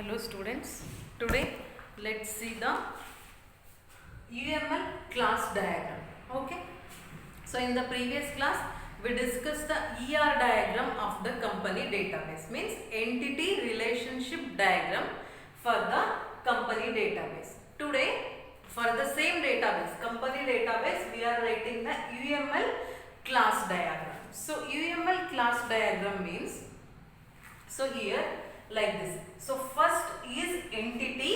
Hello students, today let's see the UML class diagram. Okay, so in the previous class we discussed the ER diagram of the company database, means entity relationship diagram for the company database. Today for the same database, company database, we are writing the UML class diagram. So UML class diagram means, so here like this. So first is entity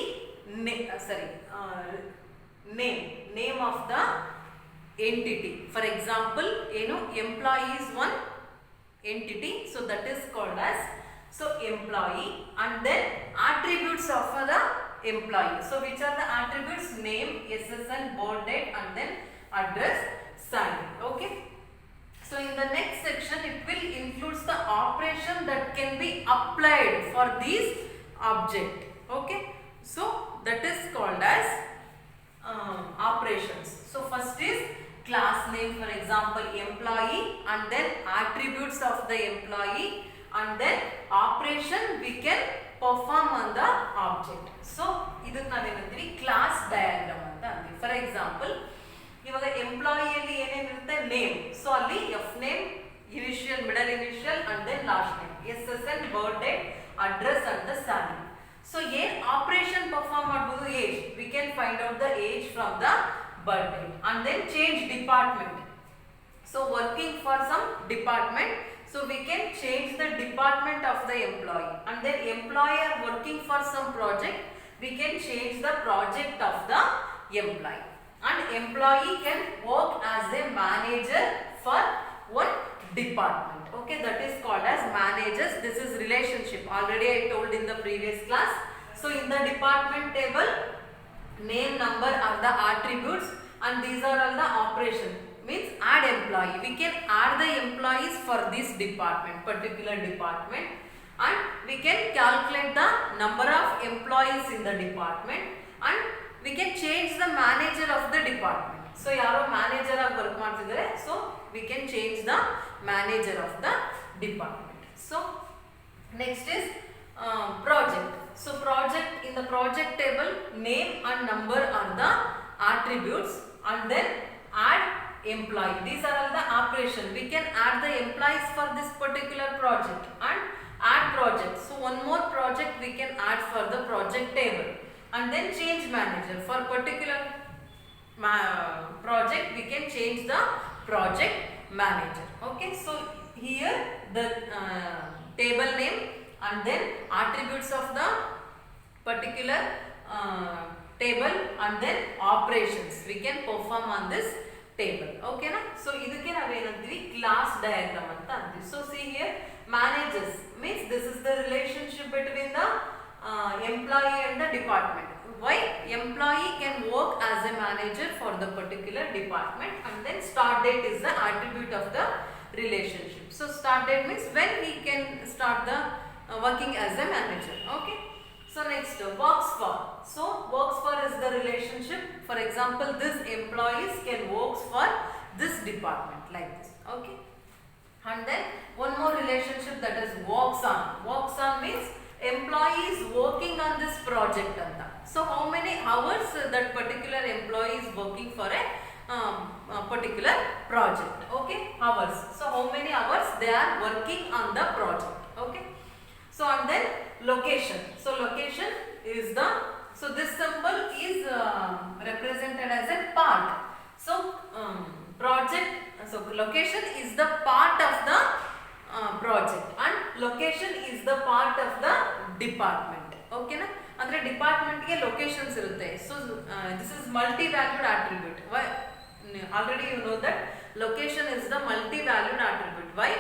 name of the entity. For example, employee is one entity, so that is called as employee, and then attributes of the employee. So which are the attributes? Name, SSN, birth date, and then address, salary. Okay. So in the next section, it will includes the operation that can be applied for these object. Okay. So that is called as operations. So first is class name, for example employee, and then attributes of the employee, and then operation we can perform on the object. So idu navenandri class diagram anta andi. For example, ಇವಾಗ ಎಂಪ್ಲಾಯಿಯಲ್ಲಿ ಏನೇನಿರುತ್ತೆ? Name. So ಅಲ್ಲಿ F name, initial, middle initial, and then last name, SSN, birth date, address and the salary. So ಏನ್ operation perform ಮಾಡಬಹುದು? Age. We can find out the age from the birth date, and then change department. So working for some department, so we can change the department of the employee, and then employer working for some project, we can change the project of the employee. And employee can work as a manager for one department. Okay, that is called as managers. This is relationship. Already I told in the previous class. So in the department table, name, number are the attributes, and these are all the operations. Means add employee. We can add the employees for this department, particular department, and we can calculate the number of employees in the department, and we can change the manager of the department. So yaro manager ಆಗಿ work ಮಾಡ್ತಿದ್ದಾರೆ, so we can change the manager of the department. So next is project. So project, in the project table, name and number are the attributes, and then add employee. These are all the operation. We can add the employees for this particular project and add project. So one more project we can add for the project table, and then change manager. For particular project we can change the project manager. Okay, so here the table name and then attributes of the particular table, and then operations we can perform on this table. Okay na? So idukke nave enantivi class diagram anta antivi. So see here, managers means this is the relationship between the employee and the department. Why? Employee can work as a manager for the particular department, and then start date is the attribute of the relationship. So start date means when he can start the working as a manager. Okay. So next, works for. So works for is the relationship. For example, this employees can work for this department like this. Okay. And then one more relationship, that is works on. Works on means employees working on this project anta. So how many hours that particular employee is working for a particular project. Okay, hours. So how many hours they are working on the project. Okay. So and then location. So location is the, so this symbol is represented as a part. So project, so location is the part of the project, and location is the part of the department. Okay na? Andre department ge locations irutte. So this is multi valued attribute. Why? Already you know that location is the multi valued attribute. Why?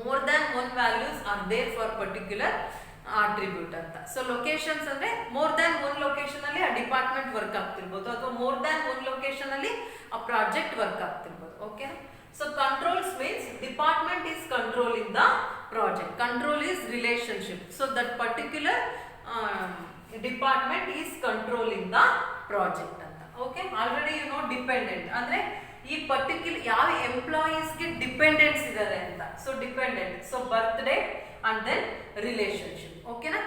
More than one values are there for particular attribute anta. So locations andre more than one location alli a department work ಆಗ್ತಿರಬಹುದು, ಅಥವಾ more than one location alli a project work ಆಗ್ತಿರಬಹುದು. Okay. So controls means department is controlling the project. Control is relationship. So that particular department is controlling the project anta. Okay. Already you know dependent andre ಈ particular ಯಾವ ಎಂಪ್ಲಾಯೀಸ್ಗೆ dependence ಇದ್ದಾರೆ ಅಂತ. So dependent, so birth day and then relationship. Okay na?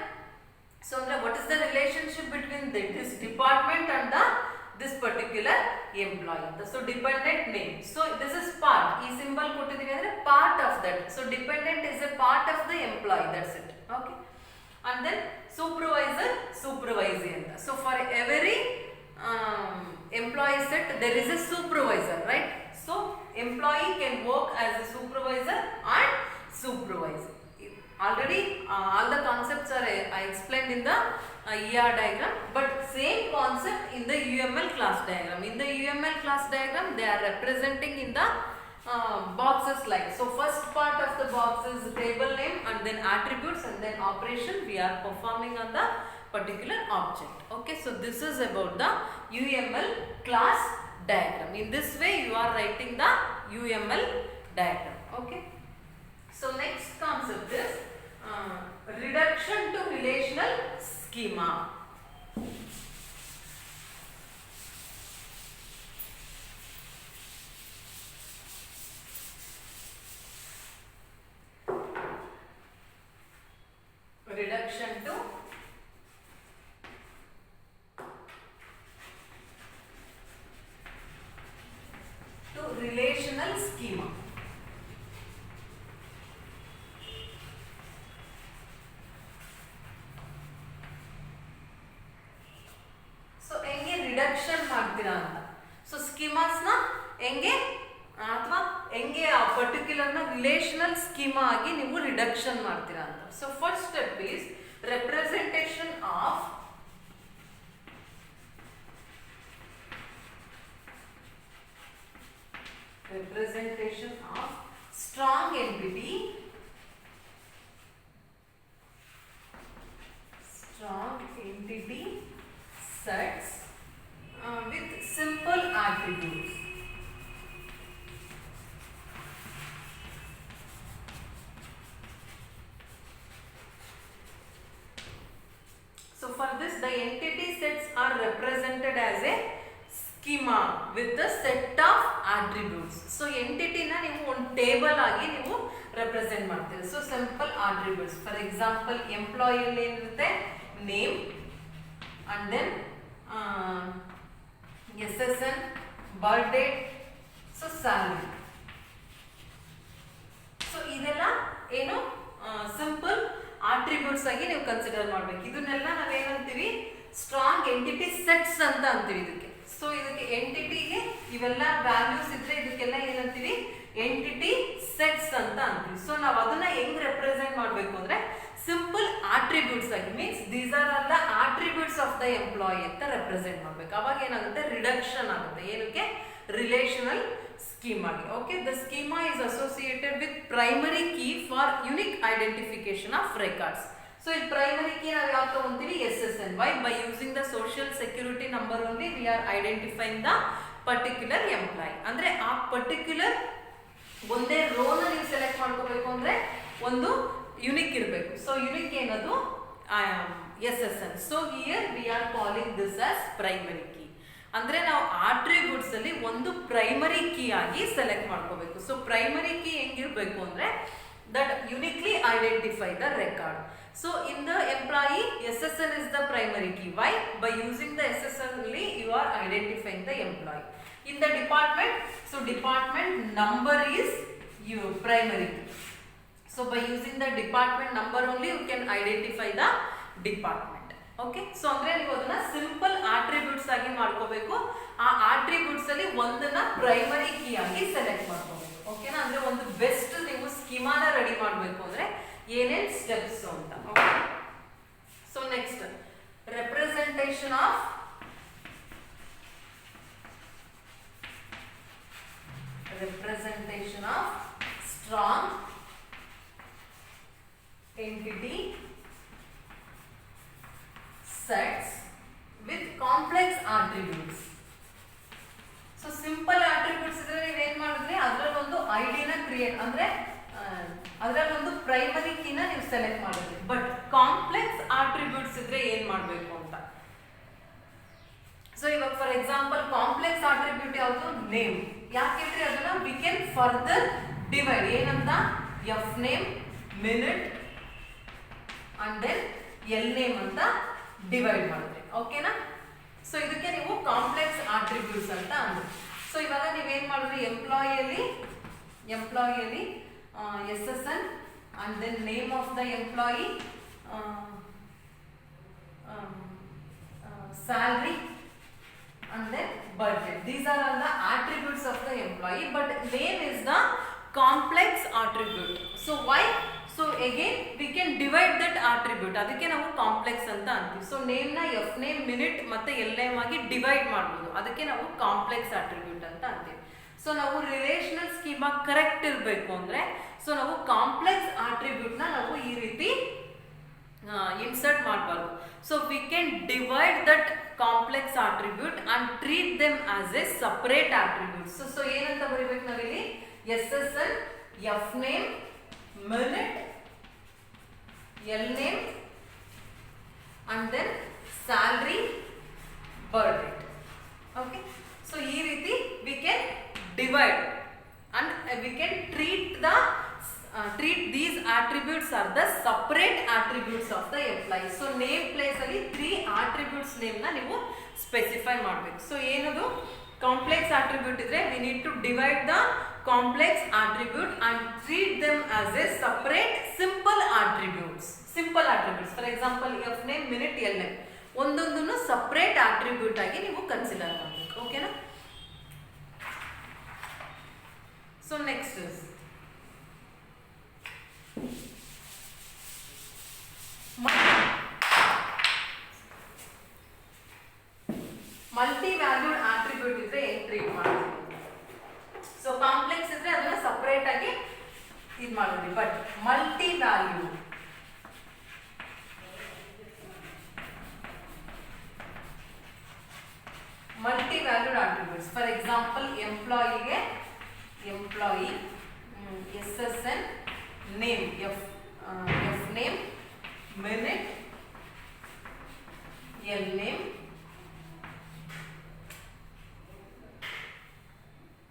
So ಅಂದ್ರೆ what is the relationship between this department and this particular employee ಅಂತ. So dependent name. So this is part. ಈ symbol ಕೊಟ್ಟಿದ್ದೀವಿ ಅಂದ್ರೆ part of that. So dependent is a part of the employee. That's it. Okay. And then supervisor, supervisee ಅಂತ. So for every employee set there is a supervisor, right? So employee can work as a supervisor and supervisor. Already all the concepts are I explained in the ER diagram, but same concept in the UML class diagram. In the UML class diagram they are representing in the boxes like, so first part of the box is table name and then attributes and then operation we are performing on the particular object. Okay, so this is about the UML class diagram. In this way you are writing the UML diagram. Okay, so next concept is reduction to relational schema. Reduction to relational schema. So ಹೆಂಗೆ reduction ಮಾಡ್ತೀರಾ ಅಂತ. So ಸ್ಕೀಮಾಸ್ ನ ಹೆಂಗೆ ಅಥವಾ ಹೆಂಗೆ ಆ particular ನ relational schema ಆಗಿ ನೀವು ರಿಡಕ್ಷನ್ ಮಾಡ್ತೀರಾ ಅಂತ. So first step is representation of strong entity sets with simple attributes. So for this the entity sets are represented as a schema with the set of attributes. So entity na ನೀವು ಒಂದು table ಆಗಿ ನೀವು represent ಮಾಡ್ತೀರಿ. So simple attributes, for example employee ಅಲ್ಲಿ ಏನಿರುತ್ತೆ name and then SSN, birth date, so salary. So ಇದೆಲ್ಲ ಏನು simple attributes ಆಗಿ ನೀವು ಕನ್ಸಿಡರ್ ಮಾಡಬೇಕು. ಇದನ್ನೆಲ್ಲ ನಾವು ಏನಂತೀವಿ ಸ್ಟ್ರಾಂಗ್ ಎಂಟಿಟಿ ಸೆಟ್ಸ್ ಅಂತ ಅಂತೀವಿ ಇದಕ್ಕೆ. ಸೊ ಇದಕ್ಕೆ ಎಂಟಿಟಿಗೆ ಇವೆಲ್ಲ ವ್ಯಾಲ್ಯೂಸ್ ಇದ್ರೆ ಇದಕ್ಕೆಲ್ಲ ಏನಂತೀವಿ ಎಂಟಿಟಿ ಸೆಟ್ಸ್ ಅಂತ ಅಂತೀವಿ. ಸೊ ನಾವು ಅದನ್ನ ಹೆಂಗ್ ರೆಪ್ರೆಸೆಂಟ್ ಮಾಡಬೇಕು ಅಂದ್ರೆ ಸಿಂಪಲ್ ಆಟ್ರಿಬ್ಯೂಟ್ಸ್ ಆಗಿ, means these are all the attributes of the employee ಅಂತ ರೆಪ್ರೆಸೆಂಟ್ ಮಾಡಬೇಕು. ಅವಾಗ ಏನಾಗುತ್ತೆ ರಿಡಕ್ಷನ್ ಆಗುತ್ತೆ. ಏನಕ್ಕೆ ರಿಲೇಶನಲ್ ಸ್ಕೀಮಾ ಆಗಿ. Okay, the schema is associated with primary key for unique identification of records. So ಈ ಪ್ರೈಮರಿ ಕೀ ನಾವು ಯಾವ್ದು ತಗೊಂತೀವಿ SSN. Why? By using the social security number only we are identifying the particular employee. ಅಂದ್ರೆ ಆ particular ಒಂದೇ ರೋನ ನೀವು select ಮಾಡ್ಕೋಬೇಕು ಅಂದ್ರೆ ಒಂದು ಯುನಿಕ್ ಇರಬೇಕು. ಸೊ ಯುನಿಕ್ ಏನದು SSN. So here we are calling this as primary key. ಅಂದ್ರೆ ನಾವು ಆಟ್ರಿಬ್ಯೂಟ್ಸ್ ಅಲ್ಲಿ ಒಂದು ಪ್ರೈಮರಿ ಕೀ ಆಗಿ ಸೆಲೆಕ್ಟ್ ಮಾಡ್ಕೋಬೇಕು. ಸೊ ಪ್ರೈಮರಿ ಕೀ ಹೆಂಗಿರ್ಬೇಕು ಅಂದ್ರೆ that uniquely identify the record. So in the employee SSN is the primary key. Why? By using the SSN only you are identifying the employee. In the department, so department number is your primary key. So by using the department number only you can identify the department. Okay, so ಅಂದ್ರೆ ನೀವು ಅದನ್ನ simple attributes ಆಗಿ ಮಾಡ್ಕೋಬೇಕು. ಆ attributes ಅಲ್ಲಿ ಒಂದನ್ನ primary key ಆಗಿ select ಮಾಡ್ಕೋಬೇಕು. ಓಕೆನಾ? ಅಂದ್ರೆ ಒಂದು ಬೆಸ್ಟ್ ನೀವು ಸ್ಕೀಮಾನ ರೆಡಿ ಮಾಡಬೇಕು ಅಂದ್ರೆ ಏನೇನ್ ಸ್ಟೆಪ್ಸ್ ಅಂತ. Okay, so next representation of strong entity sets with complex attributes. So simple attributes ಇದ್ರೆ ನೀವು ಏನು ಮಾಡಿದ್ರಿ ಅದರಲ್ಲಿ ಒಂದು ಐಡಿನ ಕ್ರಿಯೇಟ್ ಅಂದ್ರೆ ಅದರಲ್ಲಿ ಒಂದು ಪ್ರೈಮರಿ ಕೀನ ನೀವು ಸೆಲೆಕ್ಟ್ ಮಾಡಿದ್ರಿ. ಬಟ್ ಕಾಂಪ್ಲೆಕ್ಸ್ ಆಟ್ರಿಬ್ಯೂಟ್ಸ್ ಇದ್ರೆ ಏನು ಮಾಡಬೇಕು ಅಂತ. ಸೊ ಇವಾಗ ಫಾರ್ ಎಕ್ಸಾಂಪಲ್ ಕಾಂಪ್ಲೆಕ್ಸ್ ಆಟ್ರಿಬ್ಯೂಟ್ ಯಾವುದು? ನೇಮ್. ಯಾಕೆಂದ್ರೆ ಅದನ್ನ ವಿ ಕ್ಯಾನ್ ಫರ್ದರ್ ಡಿವೈಡ್. ಏನಂತ? F name, minute and then L name ಅಂತ ಡಿವೈಡ್ ಮಾಡಿದ್ರೆ. ಓಕೆನಾ? ಸೊ ಇದಕ್ಕೆ ನೀವು ಕಾಂಪ್ಲೆಕ್ಸ್ ಆಟ್ರಿಬ್ಯೂಟ್ಸ್ ಅಂತ ಅಂದ್ರಿ. ಸೊ ಇವಾಗ ನೀವೇನ್ ಮಾಡಿದ್ರಿ, ಎಂಪ್ಲಾಯಿಯಲ್ಲಿ SSN and then name of the employee, salary and then budget. These are all the attributes of the employee, but name is the complex attribute. So why? So again we can divide that attribute. ಅದಕ್ಕೆ ನಾವು complex ಅಂತ ಅಂತೀವಿ. So name ನ F name, minute ಮತ್ತೆ L name ಆಗಿ divide ಮಾಡಬಹುದು. ಅದಕ್ಕೆ ನಾವು ಕಾಂಪ್ಲೆಕ್ಸ್ ಅಟ್ರಿಬ್ಯೂಟ್ ಅಂತ ಅಂತೀವಿ. ಸೊ ನಾವು ರಿಲೇಷನಲ್ ಸ್ಕೀಮಾ ಕರೆಕ್ಟ್ ಇರಬೇಕು ಅಂದ್ರೆ, ಸೊ ನಾವು ಕಾಂಪ್ಲೆಕ್ಸ್ ಆಟ್ರಿಬ್ಯೂಟ್ ನ ನಾವು ಈ ರೀತಿ ಇನ್ಸರ್ಟ್ ಮಾಡಬಾರ್ದು. So we can divide that complex attribute and treat them as a separate attribute. So ಏನಂತ ಬರೀಬೇಕು ನಾವಿಲ್ಲಿ, SSN, F name, minute, L name and then salary, bdate. Okay, so ಈ ರೀತಿ we can divide and we can treat these attributes are the separate attributes of the employee. So name place ಅಲ್ಲಿ 3 attributes name ನ ನೀವು specify ಮಾಡಬೇಕು. So ಏನದು complex attribute ಇದ್ರೆ we need to divide the complex attribute and treat them as a separate simple attributes. For example f name, minute, l name ಒಂದೊಂದನ್ನು separate attribute ಆಗಿ ನೀವು consider ಮಾಡಬೇಕು. ಓಕೆನಾ? So next is multi-valued attribute ಇದ್ರೆ ಏನು treat ಮಾಡ್ತೀವಿ. So complex ಇದ್ರೆ ಅದನ್ನ separate ಆಗಿ ಇದು ಮಾಡಿದ್ವಿ. But multi-valued attributes, for example ಎಂಪ್ಲಾಯಿಗೆ employee, SSN, name, F name, minute, L name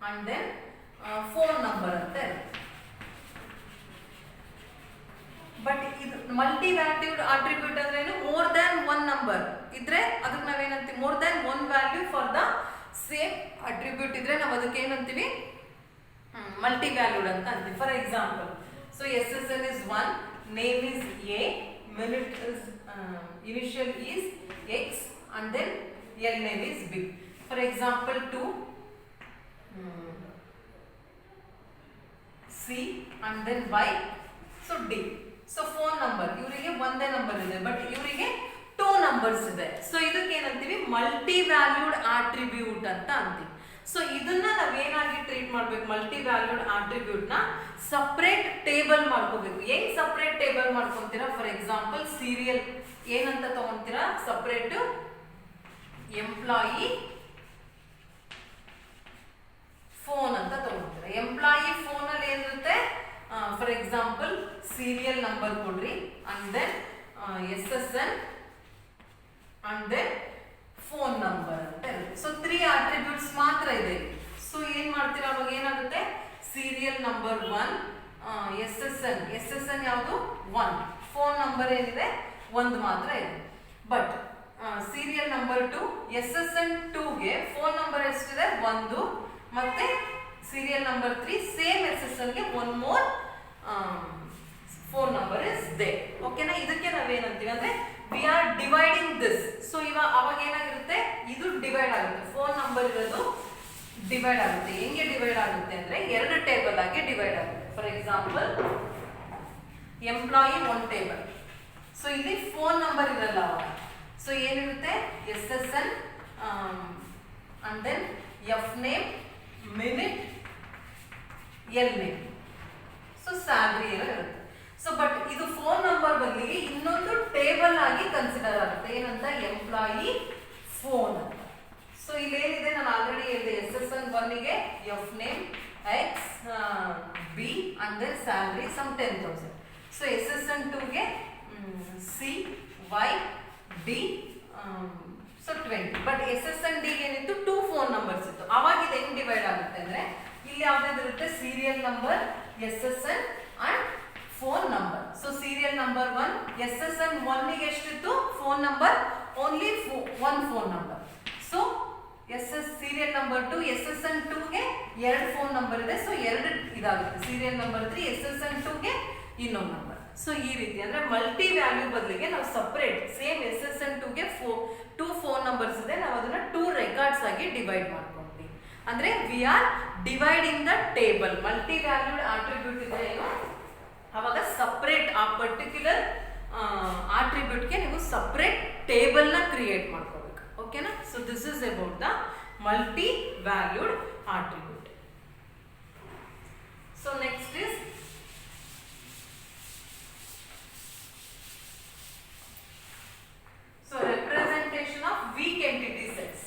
and then phone number ಅಂತ ಇರುತ್ತೆ. ಬಟ್ ಇದು ಮಲ್ಟಿ ವ್ಯಾಲ್ಯೂಡ್ ಆಟ್ರಿಬ್ಯೂಟ್ ಅಂದ್ರೆ ಏನು, ಮೋರ್ ದ್ಯಾನ್ ಒನ್ ನಂಬರ್ ಇದ್ರೆ ಅದಕ್ಕೆ ನಾವೇನಂತೀವಿ, more than one value for the same attribute ಇದ್ರೆ ನಾವು ಅದಕ್ಕೆ ಏನಂತೀವಿ, ಮಲ್ಟಿ ವ್ಯಾಲ್ಯೂಡ್ ಅಂತ ಅಂತೀವಿ. For example, so SSN is 1, name is A, minute is initial is X and then L name is B. For example 2, C and then Y, so D. So phone number ಇವರಿಗೆ ಒಂದೇ number ಇದೆ, but ಇವರಿಗೆ 2 numbers ಇದೆ. So ಇದಕ್ಕೆ ಏನಂತೀವಿ, multi valued attribute ಅಂತ ಅಂತೀವಿ. So ಇದನ್ನ ನಾವೇನಾಗಿ ಟ್ರೀಟ್ ಮಾಡ್ಬೇಕು, ಮಲ್ಟಿ ವ್ಯಾಲ್ಯೂಡ್ ಆಟ್ರಿಬ್ಯೂಟ್ ನ ಸಪರೇಟ್ ಟೇಬಲ್ ಮಾಡ್ಕೋಬೇಕು. ಹೆಂಗ್ ಸಪರೇಟ್ ಟೇಬಲ್ ಮಾಡ್ಕೊಂತೀರಾ, ಫಾರ್ ಎಕ್ಸಾಂಪಲ್ ಸೀರಿಯಲ್ ಏನಂತ ತಗೊಂತೀರಾ, ಸಪರೇಟ್ ಎಂಪ್ಲಾಯಿ ಫೋನ್ ಅಂತ ತಗೊಂತೀರಾ. ಎಂಪ್ಲಾಯಿ ಫೋನ್ ಅಲ್ಲಿ ಏನಿರುತ್ತೆ, ಫಾರ್ ಎಕ್ಸಾಂಪಲ್ ಸೀರಿಯಲ್ ನಂಬರ್ ಕೊಡ್ರಿ and then SSN and then phone number ಅಂತ ಇರುತ್ತೆ. ಸೊ 3 ಆಟ್ರಿಬ್ಯೂಟ್ಸ್ ಮಾತ್ರ ಇದೆ. ಸೊ ಏನ್ ಮಾಡ್ತೀರಾ, ಅವಾಗ ಏನಾಗುತ್ತೆ, ಸೀರಿಯಲ್ ನಂಬರ್ 1, SSN ಯಾವುದು 1, ಫೋನ್ ನಂಬರ್ ಏನಿದೆ 1 ಮಾತ್ರ ಇದೆ. ಬಟ್ ಸೀರಿಯಲ್ ನಂಬರ್ 2, SSN 2ಗೆ ಫೋನ್ ನಂಬರ್ ಎಷ್ಟಿದೆ 1, ಮತ್ತೆ ಸೀರಿಯಲ್ ನಂಬರ್ 3 ಸೇಮ್ SSN ಗೆ 1 more phone number is they. ಓಕೆನಾ? ಇದಕ್ಕೆ ನಾವೇನಂತೀವಿ ಅಂದ್ರೆ we are dividing this. So ಅವಾಗ ಏನಾಗಿರುತ್ತೆ, ಇದು ಡಿವೈಡ್ ಆಗುತ್ತೆ, ಫೋನ್ ನಂಬರ್ ಇರೋದು ಡಿವೈಡ್ ಆಗುತ್ತೆ. ಹೆಂಗೆ ಡಿವೈಡ್ ಆಗುತ್ತೆ ಅಂದ್ರೆ 2 ಟೇಬಲ್ ಆಗಿ ಡಿವೈಡ್ ಆಗುತ್ತೆ. For example employee 1 table. So ಇಲ್ಲಿ ಫೋನ್ ನಂಬರ್ ಇರಲ್ಲ ಅವಾಗ. ಸೊ ಏನಿರುತ್ತೆ, SSN and then F name, minute, L name, so salary ಎಲ್ಲ ಇರುತ್ತೆ. ಸೊ ಬಟ್ ಇದು ಫೋನ್ ನಂಬರ್ ಬದಲಿಗೆ ಇನ್ನೊಂದು ಟೇಬಲ್ ಆಗಿ ಕನ್ಸಿಡರ್ ಆಗುತ್ತೆ, ಏನಂತ, ಎಂಪ್ಲಾಯಿ ಫೋನ್ ಅಂತ. ಸೊ ಇಲ್ಲೇನಿದೆ, ನಾನು ಆಲ್ರೆಡಿ ಹೇಳಿದೆ, SSN 1ಗೆ F name, X, B and then salary some 10,000. So SSN 2ಗೆ C, Y, D, so 20. But SSN D ಏನಿತ್ತು, 2 ಫೋನ್ ನಂಬರ್ಸ್ ಇತ್ತು. ಅವಾಗ ಇದು ಹೆಂಗ್ ಡಿವೈಡ್ ಆಗುತ್ತೆ ಅಂದ್ರೆ, ಇಲ್ಲಿ ಯಾವ್ದಾದ್ರು ಇರುತ್ತೆ, serial number, SSN and phone number. So serial number 1, SSN 1 ಗೆ ಎಷ್ಟಿತ್ತು phone number? Only one phone number. So serial number 2, SSN 2 ಗೆ ಎರಡು phone number ಇದೆ. ಸೊ ಎರಡು ಇದಾಗುತ್ತೆ. serial number 3, SSN 2 ಗೆ ಇನ್ನೊಂದು ನಂಬರ್. ಸೊ ಈ ರೀತಿ ಅಂದ್ರೆ ಮಲ್ಟಿ ವ್ಯಾಲ್ಯೂ ಬದಲಿಗೆ ನಾವು ಸಪರೇಟ್ ಸೇಮ್ SSN 2 ಗೆ 2 ಫೋನ್ ನಂಬರ್ಸ್ ಇದೆ, ನಾವು ಅದನ್ನ 2 ರೆಕಾರ್ಡ್ಸ್ ಆಗಿ ಡಿವೈಡ್ ಮಾಡ್ಕೊಂಡ್ವಿ. ಅಂದ್ರೆ we are dividing the table. Multi valued attribute ಇದೆ ಏನು, ಅವಾಗ ಸಪರೇಟ್ ಆ ಪರ್ಟಿಕ್ಯುಲರ್ ಆಟ್ರಿಬ್ಯೂಟ್ಗೆ ನೀವು ಸಪರೇಟ್ ಟೇಬಲ್ ನ ಕ್ರಿಯೇಟ್ ಮಾಡ್ಕೋಬೇಕು. ಓಕೆನಾ? So this is about the multi valued attribute. So next is representation of weak entity sets.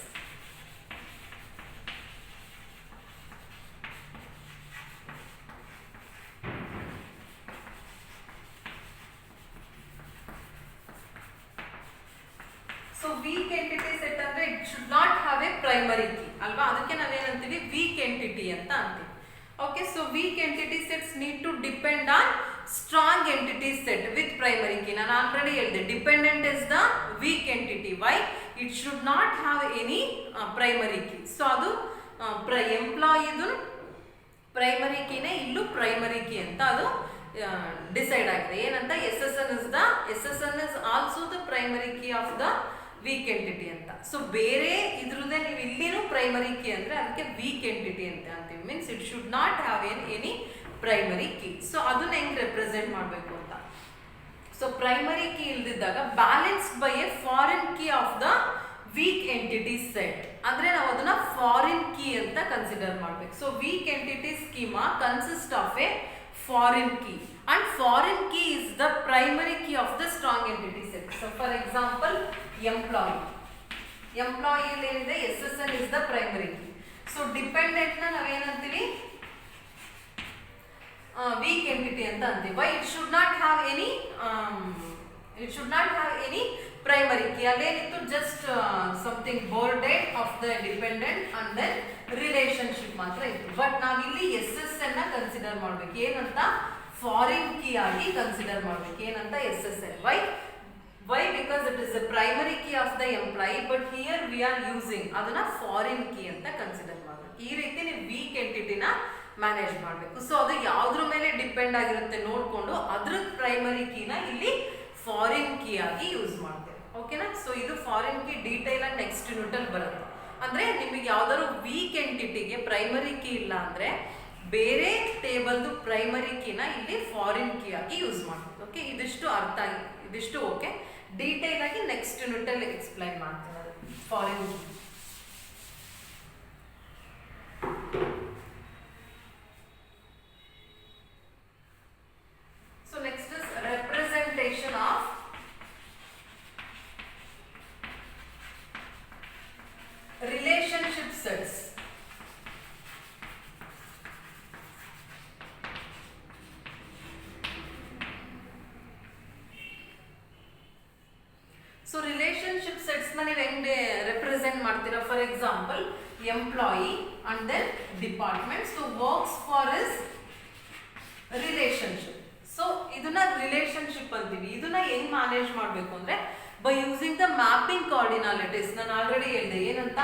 So weak entity set ಅಂದ್ರೆ it should not have a primary key ಅಲ್ವಾ, ಅದಕ್ಕೆ ನಾವೇನಂತೀವಿ weak entity ಅಂತ ಅಂತೀವಿ. Okay, so weak entity sets need to depend on strong entity set with primary key. ನಾನು already ಹೇಳಿದೆ dependent is the weak entity. Why? It should not have any primary key. So ಅದು ಎಂಪ್ಲಾಯಿದು primary ಕೀನೇ ಇಲ್ಲೂ primary key ಅಂತ ಅದು decide ಆಗಿದೆ. ಏನಂತ SSN is also the primary key of the weak entity ಅಂತ. So ಬೇರೆ ಇದ್ರದ್ದೇ ನೀವು ಇಲ್ಲಿನೂ ಪ್ರೈಮರಿ ಕೀ ಅಂದ್ರೆ ಅದಕ್ಕೆ weak entity ಅಂತ ಅಂತೀವಿ. Means it should not have any primary key. So ಅದನ್ನ ಹೆಂಗ್ ರೆಪ್ರೆಸೆಂಟ್ ಮಾಡಬೇಕು ಅಂತ. ಸೊ ಪ್ರೈಮರಿ ಕೀ ಇಲ್ದಿದ್ದಾಗ balanced by a foreign key of the weak entity set ಅಂದ್ರೆ ನಾವು ಅದನ್ನ ಫಾರಿನ್ ಕೀ ಅಂತ ಕನ್ಸಿಡರ್ ಮಾಡ್ಬೇಕು. So weak entity schema consist of a foreign key and foreign key is the primary key of the strong entity set. So for example employee ಏನಿದೆ SSN is the primary key. So dependent ನ ನಾವೇನಂತೀವಿ weak entity ಅಂತ ಅಂತೀವಿ. Why? It should not have any primary key. ಅಲ್ಲೇನಿತ್ತು just something bolded of the dependent and then relationship ಮಾತ್ರ ಇತ್ತು. But ನಾವಿಲ್ಲಿ SSN ನ consider ಮಾಡ್ಬೇಕು. ಏನಂತ? ಫಾರಿನ್ ಕೀ ಆಗಿ ಕನ್ಸಿಡರ್ ಮಾಡ್ಬೇಕು. ಏನಂತ? SSN. Why because it is the primary key of the employee, but here we are using ಅದನ್ನ ಫಾರಿನ್ ಕೀ ಅಂತ ಕನ್ಸಿಡರ್ ಮಾಡ್ಬೇಕು. ಈ ರೀತಿ ನೀವು ವೀಕ್ ಎಂಟಿಟಿನ ಮ್ಯಾನೇಜ್ ಮಾಡಬೇಕು. ಸೊ ಅದು ಯಾವ್ದ್ರ ಮೇಲೆ ಡಿಪೆಂಡ್ ಆಗಿರುತ್ತೆ ನೋಡ್ಕೊಂಡು ಅದ್ರ ಪ್ರೈಮರಿ ಕೀನ ಇಲ್ಲಿ ಫಾರಿನ್ ಕೀ ಆಗಿ ಯೂಸ್ ಮಾಡ್ತೇವೆ. ಓಕೆನಾ? ಸೊ ಇದು ಫಾರಿನ್ ಕೀ ಡೀಟೇಲ್ ಆಗಿ ನೆಕ್ಸ್ಟ್ ಯೂನಿಟಲ್ಲಿ ಬರುತ್ತೆ. ಅಂದ್ರೆ ನಿಮಗೆ ಯಾವ್ದಾದ್ರು ವೀಕ್ ಎಂಟಿಟಿಗೆ ಪ್ರೈಮರಿ ಕೀ ಇಲ್ಲ ಅಂದ್ರೆ ಬೇರೆ ಟೇಬಲ್ದು ಪ್ರೈಮರಿ ಕೀನ ಇಲ್ಲಿ ಫಾರಿನ್ ಕೀ ಆಗಿ ಯೂಸ್ ಮಾಡ್ತೀವಿ. ಓಕೆ, ಇದಿಷ್ಟು ಅರ್ಥ ಆಗಿ ಇದಿಷ್ಟು ಓಕೆ. ಡೀಟೇಲ್ ಆಗಿ ನೆಕ್ಸ್ಟ್ ಯೂನಿಟ್ ಅಲ್ಲಿ ಎಕ್ಸ್ಪ್ಲೈನ್ ಮಾಡ್ತೀನಿ foreign key. So next is representation of relationship sets. So relationship sets na ನೀವು ಹೆಂಗೆ ರೆಪ್ರೆಸೆಂಟ್ ಮಾಡ್ತೀರಾ? For example employee and then department. So works for is relationship. So ಇದನ್ನ relationship ಅಂತೀವಿ. ಇದನ್ನ ಹೆಂಗ್ ಮ್ಯಾನೇಜ್ ಮಾಡಬೇಕು ಅಂದ್ರೆ by using the mapping coordinalities. ನಾನು ಆಲ್ರೆಡಿ ಹೇಳಿದೆ ಏನಂತ?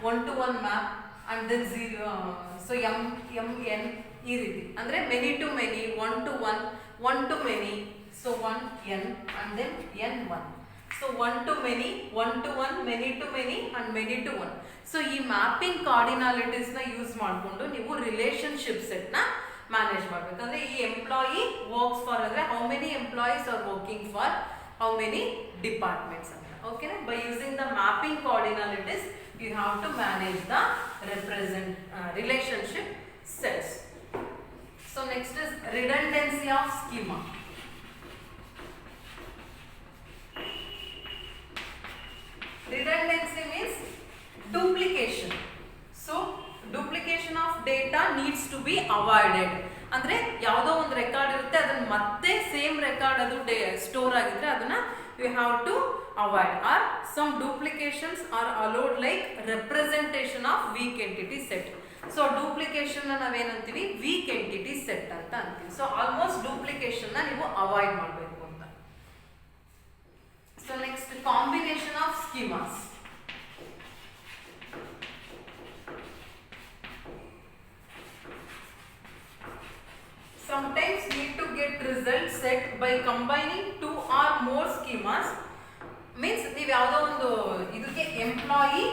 1 to 1 map and then 0. So MN ಈ ರೀತಿ ಅಂದ್ರೆ many to many, 1 to 1, 1 to many. So 1N and then N1. So 1 to many, 1 to 1, many to many and many to 1. So ಈ mapping ಕಾರ್ಡಿನಾಲಿಟೀಸ್ ನ use ಮಾಡಿಕೊಂಡು ನೀವು relationship set ನ manage ಮಾಡಬೇಕು. ಅಂದ್ರೆ ಈ ಎಂಪ್ಲಾಯಿ ವರ್ಕ್ಸ್ ಫಾರ್ ಅಂದ್ರೆ how many employees are working for how many departments anta. Okay, by using the mapping coordinalities you have to manage the relationship sets. So next is redundancy of schema. Redundancy means duplication. So duplication of data needs to be avoided. ಅಂದ್ರೆ ಯಾವುದೋ ಒಂದು record ಇರುತ್ತೆ, ಅದನ್ನ ಮತ್ತೆ same record ಅದು store ಆಗಿದ್ರೆ ಅದನ್ನ you have to avoid. Or some duplications or allowed like representation of weak entity set. So duplication ನಾವೇನಂತೀವಿ ವೀಕ್ ಎಂಟಿಟಿ ಸೆಟ್ ಅಂತ ಅಂತೀವಿ. ಸೊ ಆಲ್ಮೋಸ್ಟ್ ಡೂಪ್ಲಿಕೇಶನ್ ನೀವು ಅವಾಯ್ಡ್ ಮಾಡಬೇಕು ಅಂತ. So next combination of schemas. Sometimes need to get result set by combining 2 or more schemas. Means ನೀವು ಯಾವುದೋ ಒಂದು ಇದಕ್ಕೆ ಎಂಪ್ಲಾಯಿ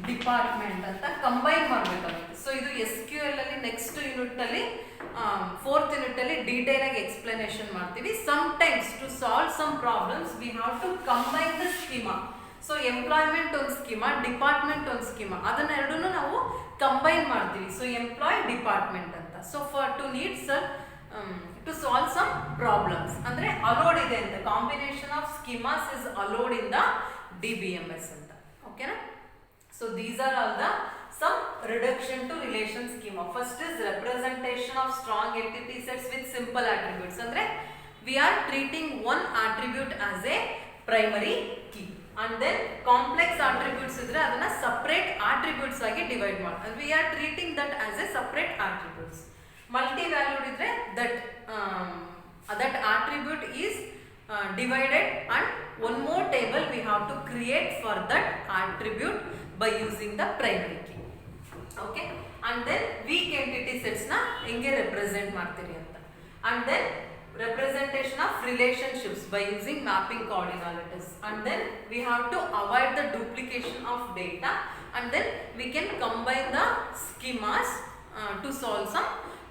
ಡಿಪಾರ್ಟ್ಮೆಂಟ್ ಅಂತ ಕಂಬೈನ್ ಮಾಡಬೇಕಾಗುತ್ತೆ. ಸೊ ಇದು SQL ಅಲ್ಲಿ ನೆಕ್ಸ್ಟ್ ಯೂನಿಟ್ ಅಲ್ಲಿ 4th ಯೂನಿಟ್ ಅಲ್ಲಿ ಡೀಟೇಲ್ ಆಗಿ ಎಕ್ಸ್ಪ್ಲನೇಷನ್ ಮಾಡ್ತೀವಿ. Sometimes to solve some problems we have to combine the schema. So employment ಒಂದು ಸ್ಕೀಮಾ, ಡಿಪಾರ್ಟ್ಮೆಂಟ್ ಒಂದು ಸ್ಕೀಮಾ, ಅದನ್ನ ಎರಡನ್ನೂ ನಾವು ಕಂಬೈನ್ ಮಾಡ್ತೀವಿ. ಸೊ ಎಂಪ್ಲಾಯ್ ಡಿಪಾರ್ಟ್ಮೆಂಟ್ ಅಂತ. So for to need sir to solve some problems ಅಂದ್ರೆ allowed ಇದೆ ಅಂತ. combination of schemas is allowed in the DBMS ಅಂತ. ಓಕೆನಾ? so these are all the some reduction to relation schema. first is representation of strong entity sets with simple attributes. ಅಂದ್ರೆ we are treating one attribute as a primary key and then complex attributes ಇದ್ರೆ ಅದನ್ನ separate attributes ಆಗಿ divide ಮಾಡ್ತೀವಿ. we are treating that as a separate attributes. multi-valued idre that attribute is divided and one more table we have to create for that attribute by using the primary key. Okay, and then weak entity sets na henge represent ಮಾಡ್ತೀರಿ ಅಂತ. and then representation of relationships by using mapping coordinators. and then we have to avoid the duplication of data and then we can combine the schemas to solve some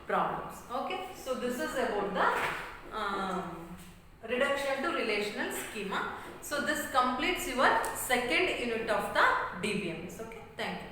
problems. Okay, so this is about the reduction to relational schema. So this completes your second unit of the DBMS. Okay, thank you.